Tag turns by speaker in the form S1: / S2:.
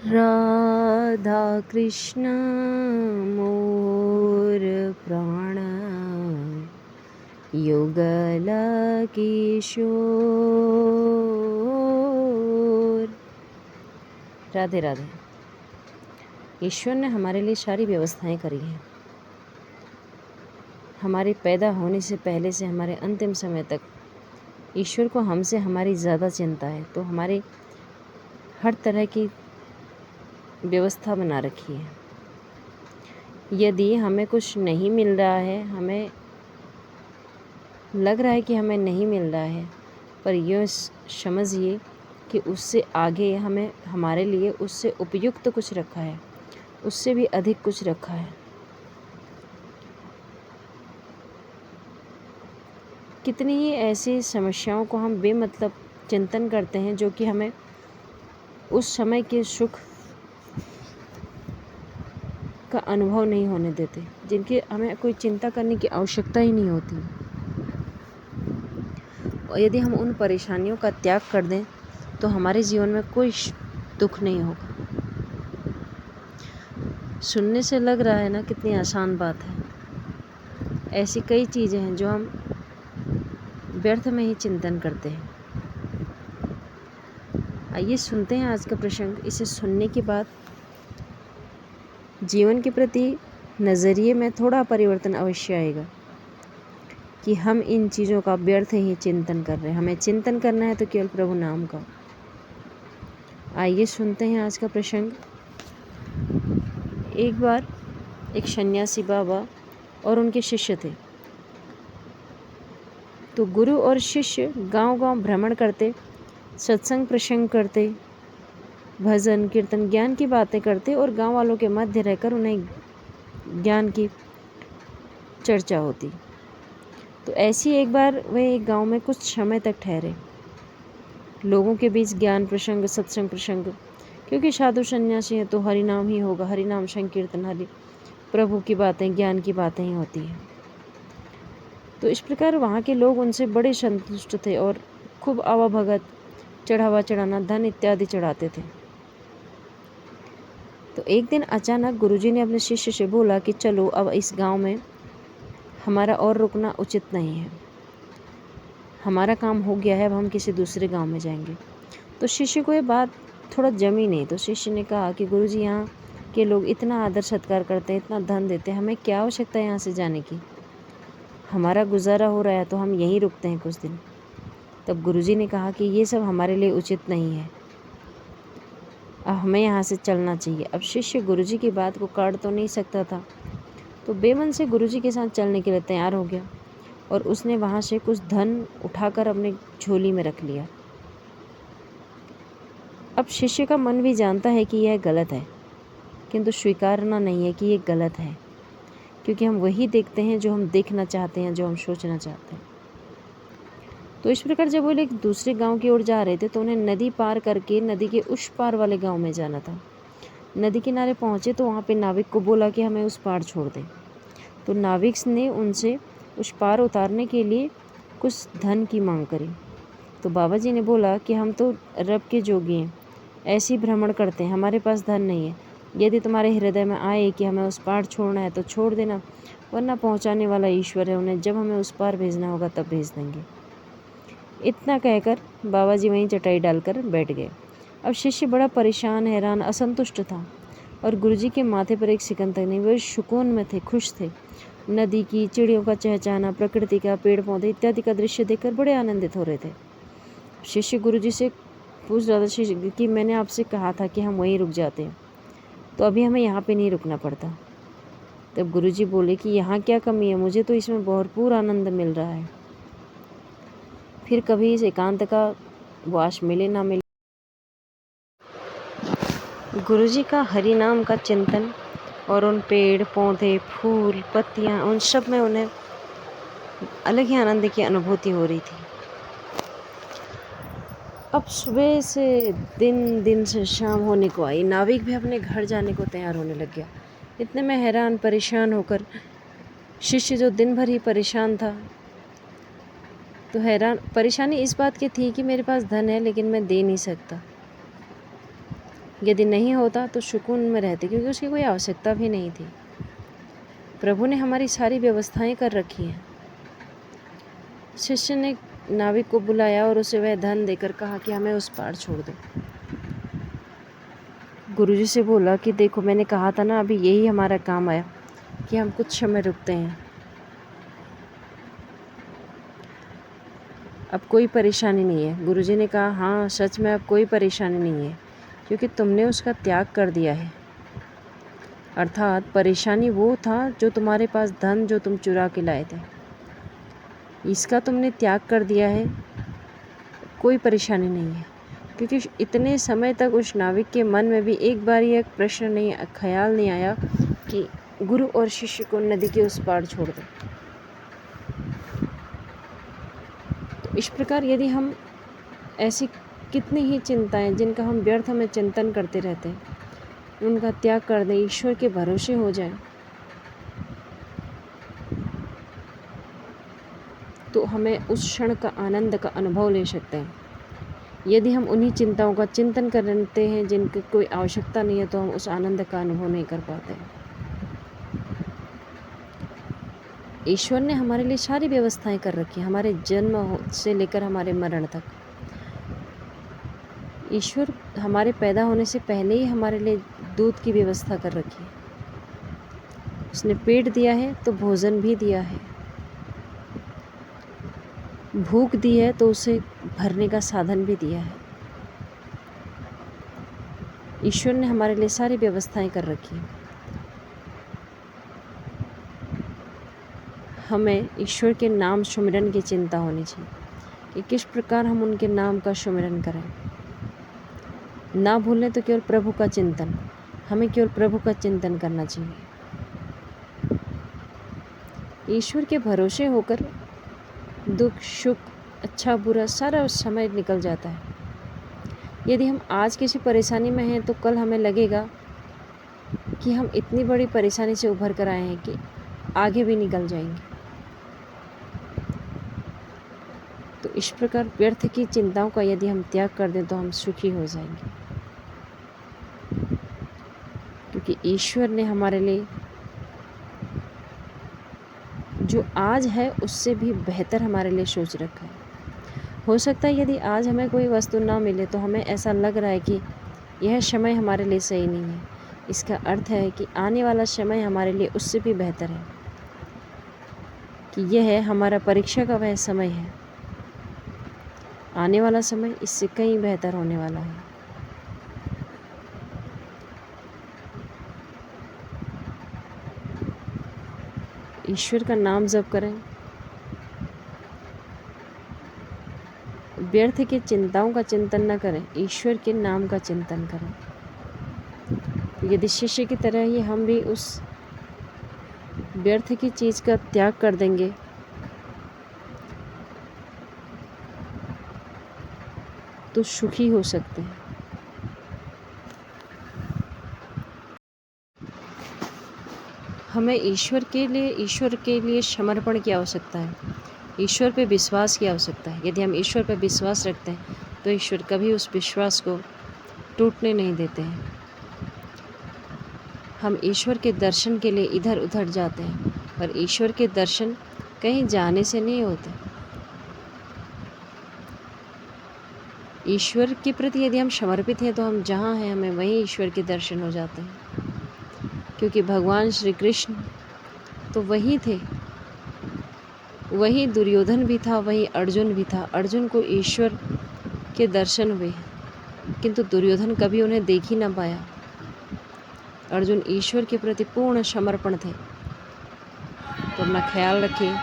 S1: राधा कृष्ण मोर प्राण युगल किशोर। राधे राधे। ईश्वर ने हमारे लिए सारी व्यवस्थाएं करी हैं। हमारे पैदा होने से पहले से हमारे अंतिम समय तक ईश्वर को हमसे हमारी ज़्यादा चिंता है, तो हमारे हर तरह की व्यवस्था बना रखी है। यदि हमें कुछ नहीं मिल रहा है, हमें लग रहा है कि हमें नहीं मिल रहा है, पर यह समझिए कि उससे आगे हमें हमारे लिए उससे उपयुक्त कुछ रखा है, उससे भी अधिक कुछ रखा है। कितनी ही ऐसी समस्याओं को हम बेमतलब चिंतन करते हैं जो कि हमें उस समय के सुख का अनुभव नहीं होने देते, जिनकी हमें कोई चिंता करने की आवश्यकता ही नहीं होती। और यदि हम उन परेशानियों का त्याग कर दें तो हमारे जीवन में कोई दुख नहीं होगा। सुनने से लग रहा है ना कितनी आसान बात है। ऐसी कई चीज़ें हैं जो हम व्यर्थ में ही चिंतन करते हैं। आइए सुनते हैं आज का प्रसंग। इसे सुनने के बाद जीवन के प्रति नज़रिए में थोड़ा परिवर्तन अवश्य आएगा कि हम इन चीज़ों का व्यर्थ ही चिंतन कर रहे हैं। हमें चिंतन करना है तो केवल प्रभु नाम का। आइए सुनते हैं आज का प्रसंग। एक बार एक सन्यासी बाबा और उनके शिष्य थे। तो गुरु और शिष्य गांव-गांव भ्रमण करते, सत्संग प्रसंग करते, भजन कीर्तन ज्ञान की बातें करते और गांव वालों के मध्य रहकर उन्हें ज्ञान की चर्चा होती। तो ऐसी एक बार वे एक गांव में कुछ समय तक ठहरे। लोगों के बीच ज्ञान प्रसंग, सत्संग प्रसंग, क्योंकि साधु सन्यासी हैं तो हरि नाम ही होगा, हरि नाम संकीर्तन, हरि प्रभु की बातें, ज्ञान की बातें ही होती हैं। तो इस प्रकार वहाँ के लोग उनसे बड़े संतुष्ट थे और खूब आवाभगत, चढ़ावा चढ़ाना, धन इत्यादि चढ़ाते थे। तो एक दिन अचानक गुरुजी ने अपने शिष्य से बोला कि चलो अब इस गांव में हमारा और रुकना उचित नहीं है, हमारा काम हो गया है, अब हम किसी दूसरे गांव में जाएंगे। तो शिष्य को ये बात थोड़ा जमी नहीं। तो शिष्य ने कहा कि गुरुजी, यहाँ के लोग इतना आदर सत्कार करते हैं, इतना धन देते हैं, हमें क्या आवश्यकता है यहाँ से जाने की, हमारा गुजारा हो रहा है तो हम यहीं रुकते हैं कुछ दिन। तब गुरुजी ने कहा कि ये सब हमारे लिए उचित नहीं है, अब हमें यहाँ से चलना चाहिए। अब शिष्य गुरुजी की बात को काट तो नहीं सकता था, तो बेमन से गुरुजी के साथ चलने के लिए तैयार हो गया और उसने वहाँ से कुछ धन उठाकर अपने झोली में रख लिया। अब शिष्य का मन भी जानता है कि यह गलत है, किंतु स्वीकारना नहीं है कि ये गलत है, क्योंकि हम वही देखते हैं जो हम देखना चाहते हैं, जो हम सोचना चाहते हैं। तो इस प्रकार जब वो लोग दूसरे गांव की ओर जा रहे थे तो उन्हें नदी पार करके नदी के उस पार वाले गांव में जाना था। नदी किनारे पहुंचे तो वहाँ पे नाविक को बोला कि हमें उस पार छोड़ दें। तो नाविक ने उनसे उस पार उतारने के लिए कुछ धन की मांग करी। तो बाबा जी ने बोला कि हम तो रब के जोगी हैं, ऐसे ही भ्रमण करते हैं, हमारे पास धन नहीं है। यदि तुम्हारे हृदय में आए कि हमें उस पार छोड़ना है तो छोड़ देना, वरना पहुंचाने वाला ईश्वर है, उन्हें जब हमें उस पार भेजना होगा तब भेज देंगे। इतना कहकर बाबा जी वहीं चटाई डालकर बैठ गए। अब शिष्य बड़ा परेशान, हैरान, असंतुष्ट था और गुरुजी के माथे पर एक सिकन तक नहीं। वे सुकून में थे, खुश थे। नदी की, चिड़ियों का चहचहाना, प्रकृति का, पेड़ पौधे इत्यादि का दृश्य देखकर बड़े आनंदित हो रहे थे। शिष्य गुरुजी से पूछ रहा था शिष्य कि मैंने आपसे कहा था कि हम वहीं रुक जाते हैं, तो अभी हमें यहाँ पे नहीं रुकना पड़ता। तब गुरुजी बोले कि यहाँ क्या कमी है, मुझे तो इसमें भरपूर आनंद मिल रहा है। फिर कभी इस एकांत का वास मिले ना मिले, गुरुजी का हरि नाम का चिंतन और उन पेड़ पौधे, फूल, पत्तियाँ, उन सब में उन्हें अलग ही आनंद की अनुभूति हो रही थी। अब सुबह से दिन से शाम होने को आई। नाविक भी अपने घर जाने को तैयार होने लग गया। इतने में हैरान परेशान होकर शिष्य, जो दिन भर ही परेशान था, तो परेशानी इस बात की थी कि मेरे पास धन है लेकिन मैं दे नहीं सकता। यदि नहीं होता तो सुकून में रहते, क्योंकि उसकी कोई आवश्यकता भी नहीं थी। प्रभु ने हमारी सारी व्यवस्थाएं कर रखी हैं। शिष्य ने नाविक को बुलाया और उसे वह धन देकर कहा कि हमें उस पार छोड़ दो। गुरुजी से बोला कि देखो, मैंने कहा था ना, अभी यही हमारा काम आया कि हम कुछ समय रुकते हैं। अब कोई परेशानी नहीं है। गुरुजी ने कहा, हाँ सच में अब कोई परेशानी नहीं है, क्योंकि तुमने उसका त्याग कर दिया है। अर्थात परेशानी वो था जो तुम्हारे पास धन जो तुम चुरा के लाए थे, इसका तुमने त्याग कर दिया है। कोई परेशानी नहीं है, क्योंकि इतने समय तक उस नाविक के मन में भी एक बार यह प्रश्न नहीं, ख्याल नहीं आया कि गुरु और शिष्य को नदी के उस पार छोड़ दो। तो इस प्रकार यदि हम ऐसी कितनी ही चिंताएं जिनका हम व्यर्थ में चिंतन करते रहते हैं, उनका त्याग कर दें, ईश्वर के भरोसे हो जाएं, तो हमें उस क्षण का आनंद का अनुभव ले सकते हैं। यदि हम उन्हीं चिंताओं का चिंतन करते हैं जिनकी कोई आवश्यकता नहीं है, तो हम उस आनंद का अनुभव नहीं कर पाते। ईश्वर ने हमारे लिए सारी व्यवस्थाएं कर रखी हैं, हमारे जन्म से लेकर हमारे मरण तक। ईश्वर हमारे पैदा होने से पहले ही हमारे लिए दूध की व्यवस्था कर रखी है। उसने पेट दिया है तो भोजन भी दिया है, भूख दी है तो उसे भरने का साधन भी दिया है। ईश्वर ने हमारे लिए सारी व्यवस्थाएं कर रखी हैं। हमें ईश्वर के नाम सुमिरन की चिंता होनी चाहिए कि किस प्रकार हम उनके नाम का सुमिरन करें। ना भूलें तो केवल प्रभु का चिंतन, हमें केवल प्रभु का चिंतन करना चाहिए। ईश्वर के भरोसे होकर दुख सुख अच्छा बुरा सारा समय निकल जाता है। यदि हम आज किसी परेशानी में हैं तो कल हमें लगेगा कि हम इतनी बड़ी परेशानी से उभर कर आए हैं कि आगे भी निकल जाएंगे। तो इस प्रकार व्यर्थ की चिंताओं का यदि हम त्याग कर दें तो हम सुखी हो जाएंगे, क्योंकि ईश्वर ने हमारे लिए जो आज है उससे भी बेहतर हमारे लिए सोच रखा है। हो सकता है यदि आज हमें कोई वस्तु ना मिले तो हमें ऐसा लग रहा है कि यह समय हमारे लिए सही नहीं है। इसका अर्थ है कि आने वाला समय हमारे लिए उससे भी बेहतर है, कि यह हमारा परीक्षा का वह समय है। आने वाला समय इससे कहीं बेहतर होने वाला है। ईश्वर का नाम जप करें, व्यर्थ की चिंताओं का चिंतन न करें, ईश्वर के नाम का चिंतन करें। यदि शिष्य की तरह ही हम भी उस व्यर्थ की चीज़ का त्याग कर देंगे तो सुखी हो सकते हैं। हमें ईश्वर के लिए समर्पण की आवश्यकता है, ईश्वर पे विश्वास की आवश्यकता है। यदि हम ईश्वर पे विश्वास रखते हैं तो ईश्वर कभी उस विश्वास को टूटने नहीं देते हैं। हम ईश्वर के दर्शन के लिए इधर उधर जाते हैं, पर ईश्वर के दर्शन कहीं जाने से नहीं होते। ईश्वर के प्रति यदि हम समर्पित हैं तो हम जहाँ हैं हमें वहीं ईश्वर के दर्शन हो जाते हैं, क्योंकि भगवान श्री कृष्ण तो वही थे, वही दुर्योधन भी था, वही अर्जुन भी था। अर्जुन को ईश्वर के दर्शन हुए, किंतु दुर्योधन कभी उन्हें देख ही ना पाया। अर्जुन ईश्वर के प्रति पूर्ण समर्पण थे। तो अपना ख्याल रखिए।